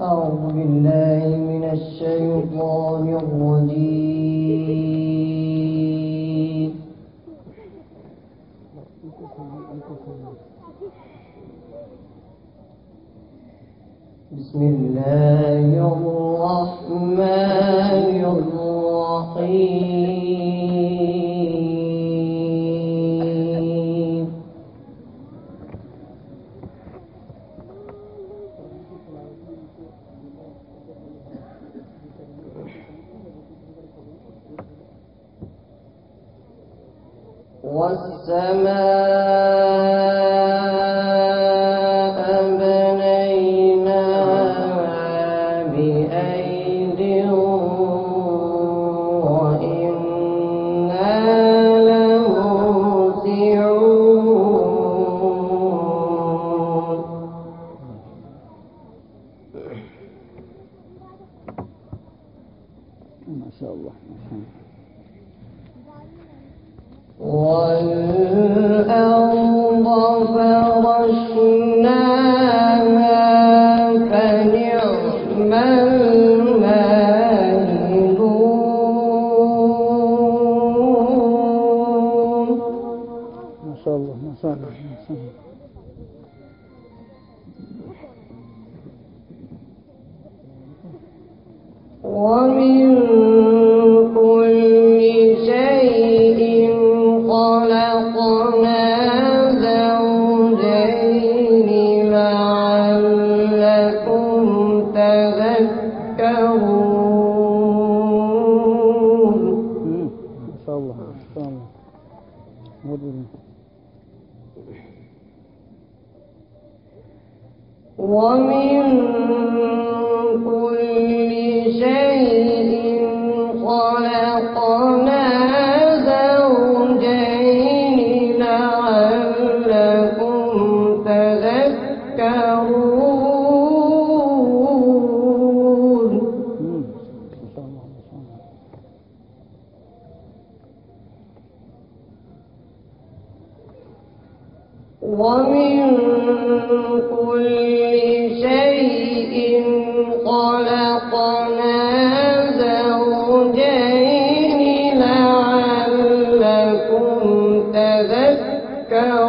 أعوذ بالله من الشيطان الرجيم. بسم الله الرحمن الرحيم. والسماء بنيناها بأيد وإنا لموسعون. ما شاء الله. والأرض فرشناها فنعم الماهدون. ما شاء الله ما شاء الله ما شاء الله. ومن كل شيء خلقنا زوجين لعلكم تذكرون. ما شاء الله ما شاء الله. ومن كل شيء خلقنا زوجين لعلكم تذكرون. ومن كل شيء خلقنا زوجين لعلكم تذكرون.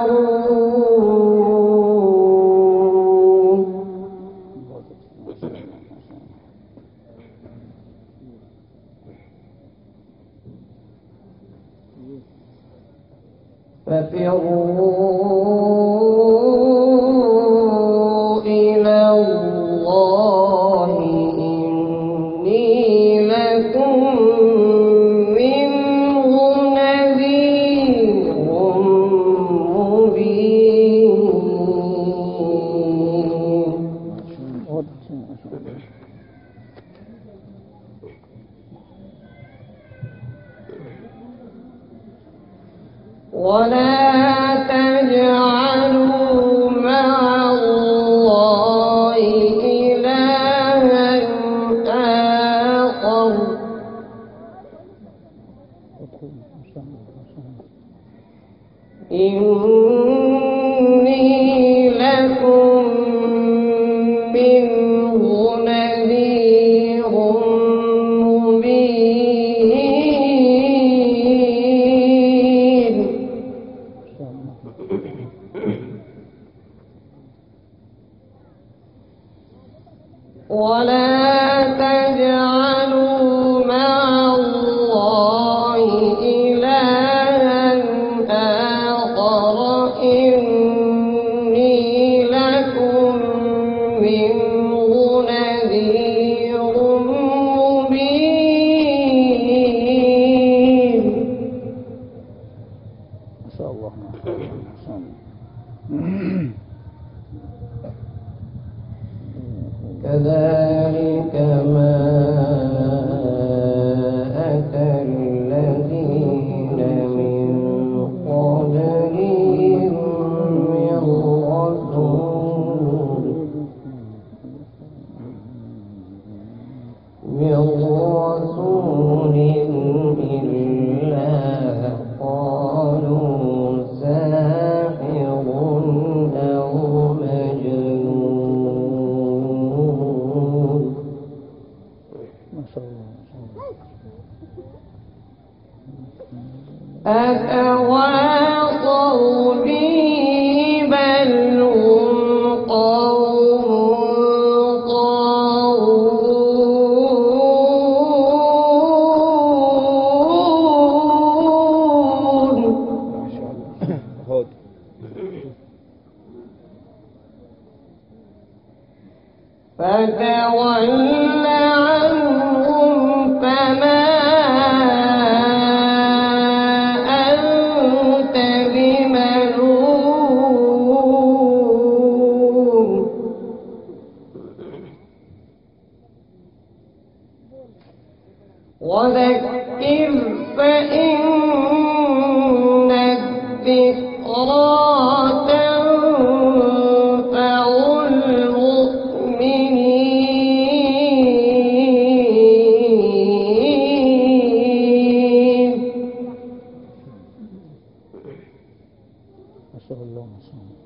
ففروا إلى الله إني لكم منه نذير مبين. ولا تجعلوا مع الله إلها آخر إني لكم منه نذير مبين. ولا تجعلوا مع الله إلها آخر إني لكم منه نذير مبين. ما شاء الله ما شاء الله. كذلك ما أتى الذين من قبلهم من رسول إلا قالوا ساحر فتول عنهم فما أنت بملوم وذكر فإن الذكرى تنفع المؤمنين. ما شاء الله ما شاء الله.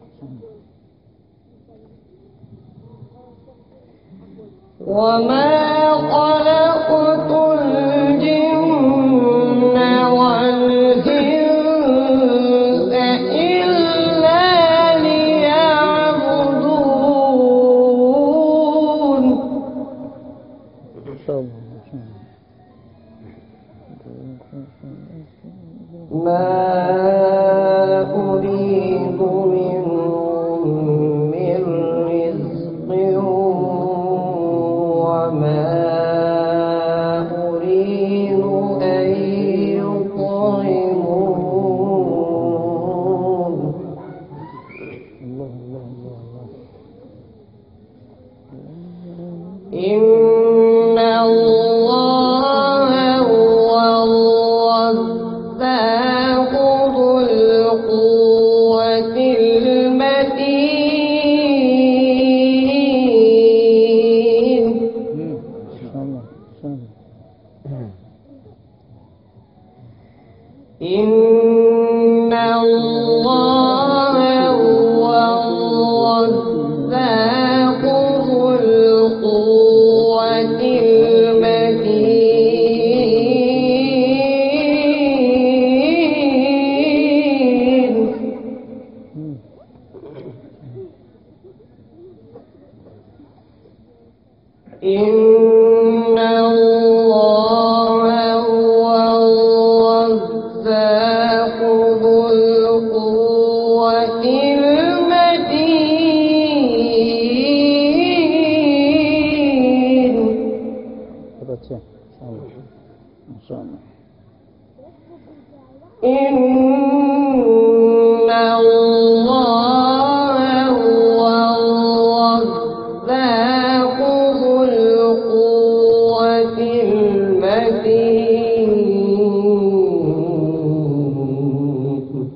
وما خلقت الجن والإنس إلا ليعبدون. ما شاء الله ما شاء الله. ما أريد منهم من رزق وما أريد أن يطعمون. الله الله الله الله. إن الله هو الرزاق ذو القوة المتين. ما شاء الله ما شاء الله. إن الله هو الرزاق ذو القوة المتين. إن الله هو الرزاق ذو القوة المتين. ما شاء الله ما شاء الله. إن الله هو الرزاق ذو القوة المتين.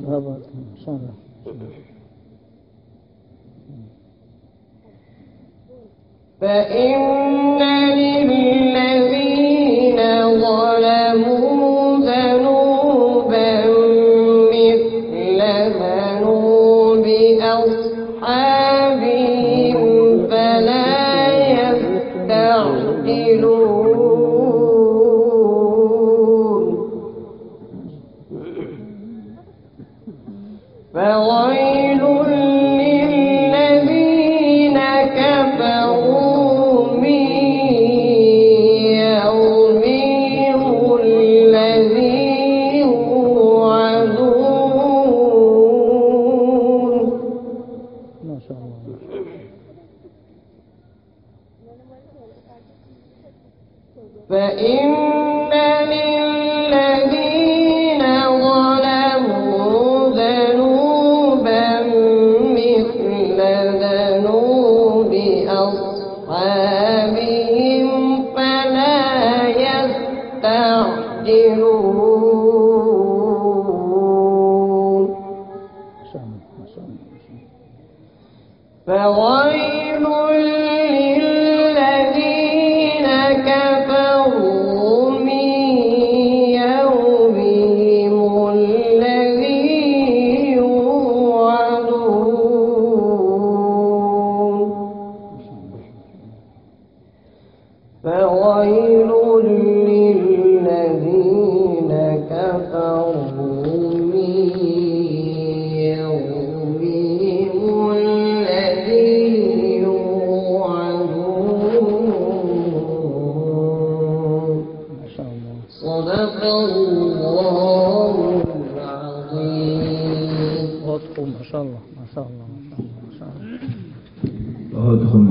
هذا ما شاء الله. فإن للذين ظلموا ذنوبا مثل ذنوب أصحابهم فلا يستعجلون. فويل للذين كفروا من يومهم الذي يوعدون. ما شاء الله. فإن للذين ظلموا ذنوبا مثل ذنوب أصحابهم فلا يستعجلون. ما شاء الله ما شاء الله ما شاء الله. فويل للذين كفروا من يومهم الذي يوعدون. فويل للذين كفروا من يومهم الذي يوعدون. ما شاء الله. صدق الله العظيم. واضح ما شاء الله. شاء الله ما شاء الله ما شاء الله. बहुत खूब